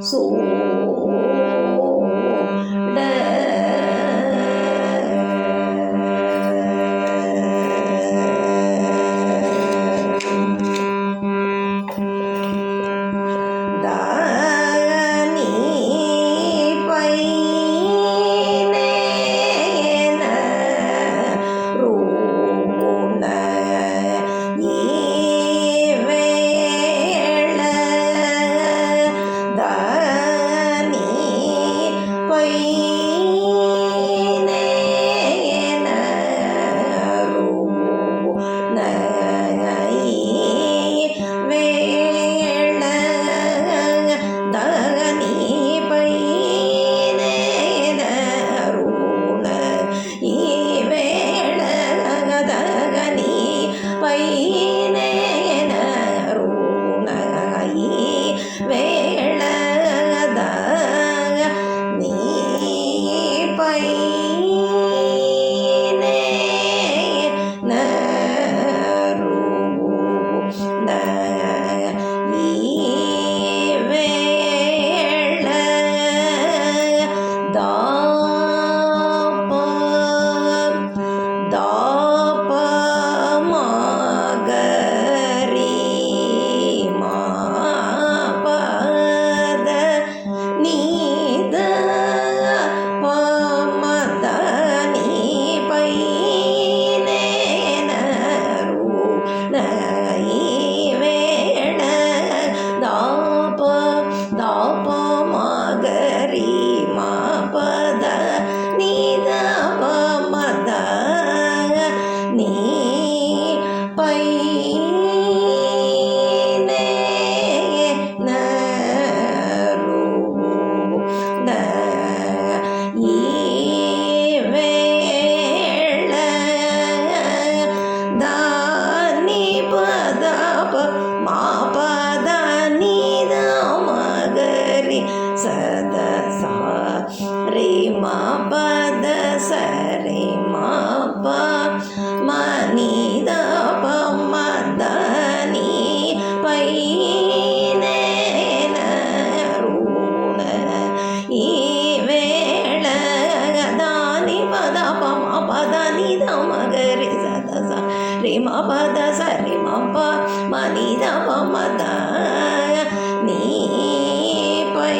சூட ma பத சரி ma ப மணி த ப மத நீ பை ரூண ஈவேள தானி பத ப ம பத நீ த மகரி சத ச ரி ம பத சரி ம ப மணி த ப மத நீ பை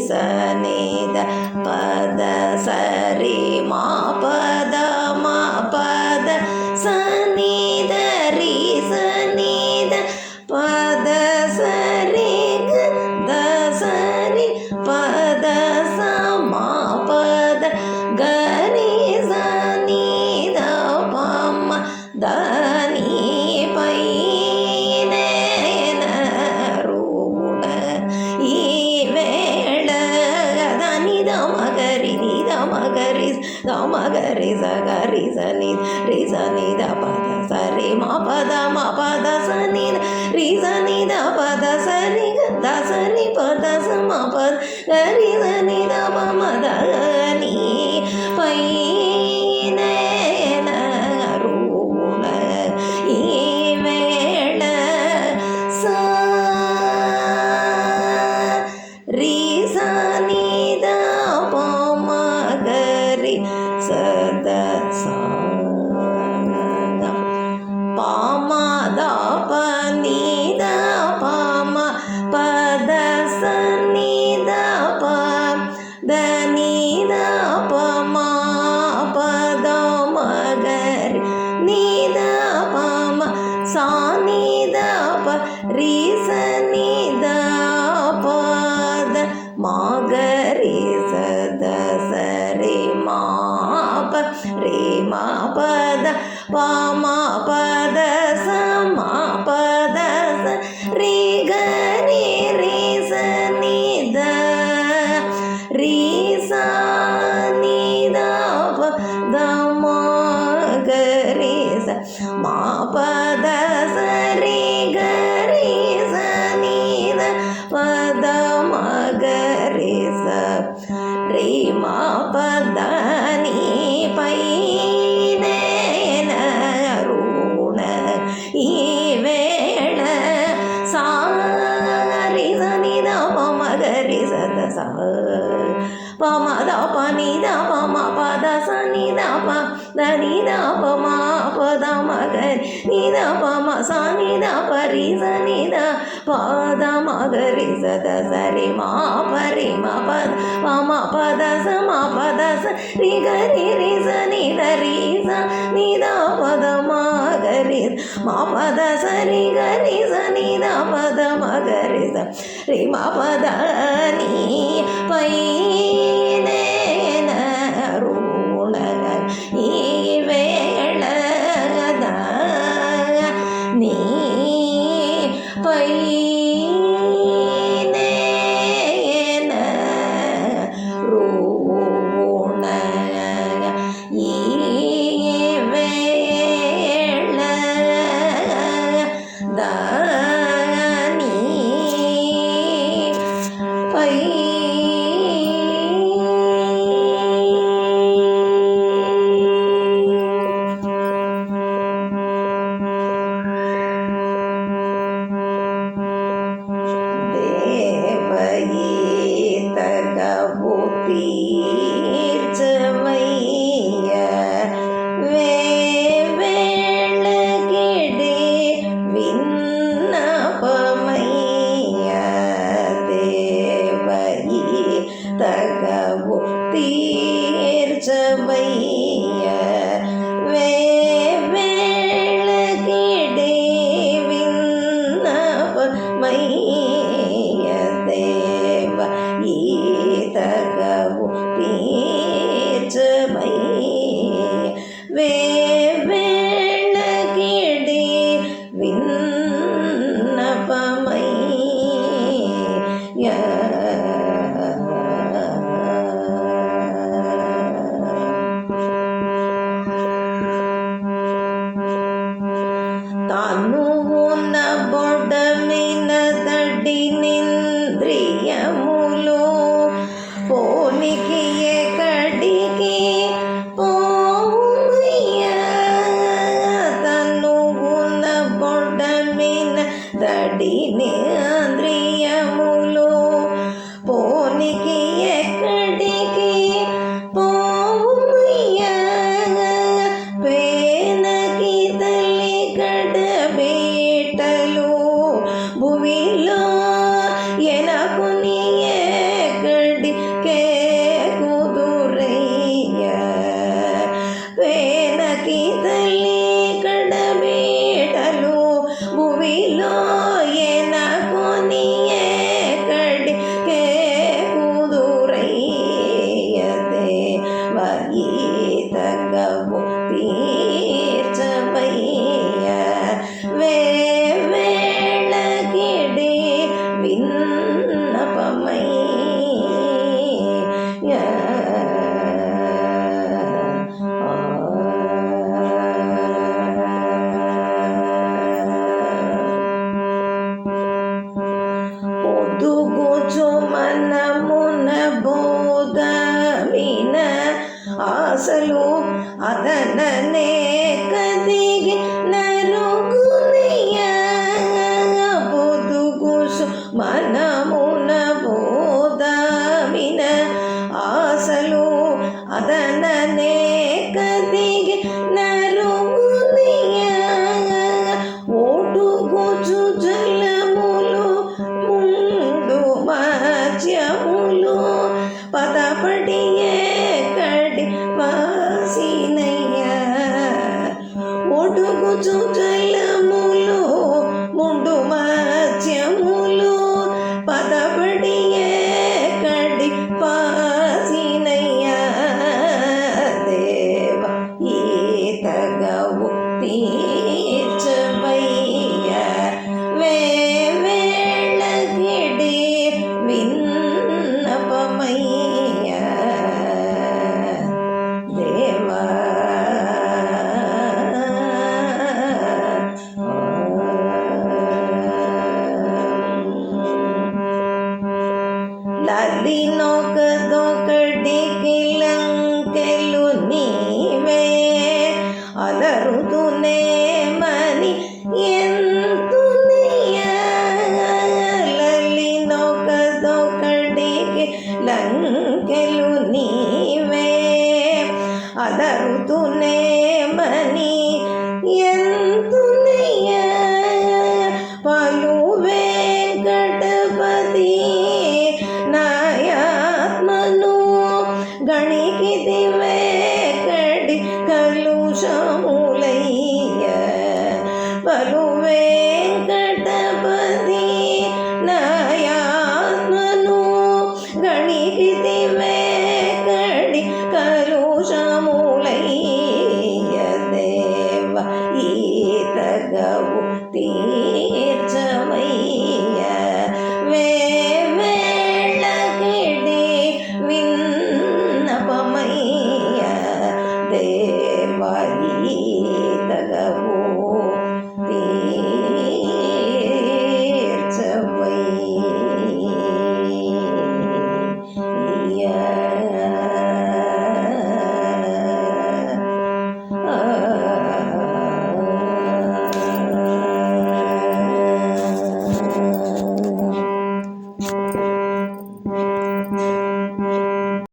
சனித பத சரி மா பத மா பத சனித ரி சனித பத சரி த சரி பத ச மா பத கரி சனித பம தனி பை மகரி சகரி சனி ரி சனி த பத சரி மா பத சனி ரி சனி த பத சரி த சனி பத ச மா பத கரி சனி த ப மத நீ பை ரூண ஈவேள ச ரி சனி த ப மகரி சத பாமத பனித பாம பத சனித ப தனித பம பத மகரி நித பம சானித ப ரி சனித பத மகரி சத சரி மா ரே மா பத பாமா பத ச மா பத ச ரி கரி ரி சனி த ரி சனி த ப த ம கரி ச மா பத ச ரி கரி சனி த பத ம கரி ச ரி மா பத நீ பை ரூண ஈவேள சாரி சனி த ப மகரி சத ச ப மத பனி த ப ம பத சனி த ப தனி த ப ம பத மகரி நி த ப ம சனி த ப ரி சனி த பத மகரி சத சரி மா பரி ம பத ப ம பத ச ம பத ச ரி கரி ரி சனி த ரி ச நி த பத மகரி மா பத ச ரி கரி சனி த பத மகரி ச ரி மா பத நீ பை ரூண ஈவேள நீ பை ரூண ஈவேள தனி பை పడినేంద్రియములు పోనికి ఎక్కడికి పోవుమయ్యా పేనకి తల్లి కడబేటలు భువిలో ఎనకుని ఎక్కడికే కుదురయ్యా పేనకి తల్లి కడబేటలు భువిలో ఎనకుని ఎక్కడికే కుదురయ్యతే వగీతగవు తీర్చవయ్యా వేళకిడి విన్నపమయ్యా పొదుగుచు మనమున బోధమిన ఆశలు అదననే కదిగి నరుగునయ్యా పొదుగుచు మనమున బోధమిన ఆశలు అదననే కదిగి నరుగునయ్యా ఓటుగుచు జలములు ముందు మధ్యములు పదపడి ఎక్కడి వాసినయ్యా ఒడుగుచు జలములు ముందు మధ్యములు పదపడి ఎక్కడి వాసినయ్యా దేవ ఈతగవు తీర్చవయ్యా వేళకిడి విన్నపమయ్యా దేవా లలినొకదొకటికి లంకెలు నీవే అలరుతునే మని ఎంతునయ్యా లలినొకదొకటికి లంకెలు నీవే అలరుతునే మని ఎంతునయ్యా పలు వెంకటపతి నాయాత్మను గణికిది వేకడి కలుషములయ్యా పలు వెంకటపతి నాయాత్మను గణికిది వేకడి కలుషములయ్యా దేవ ఈతగవు తీర్చవయ్యా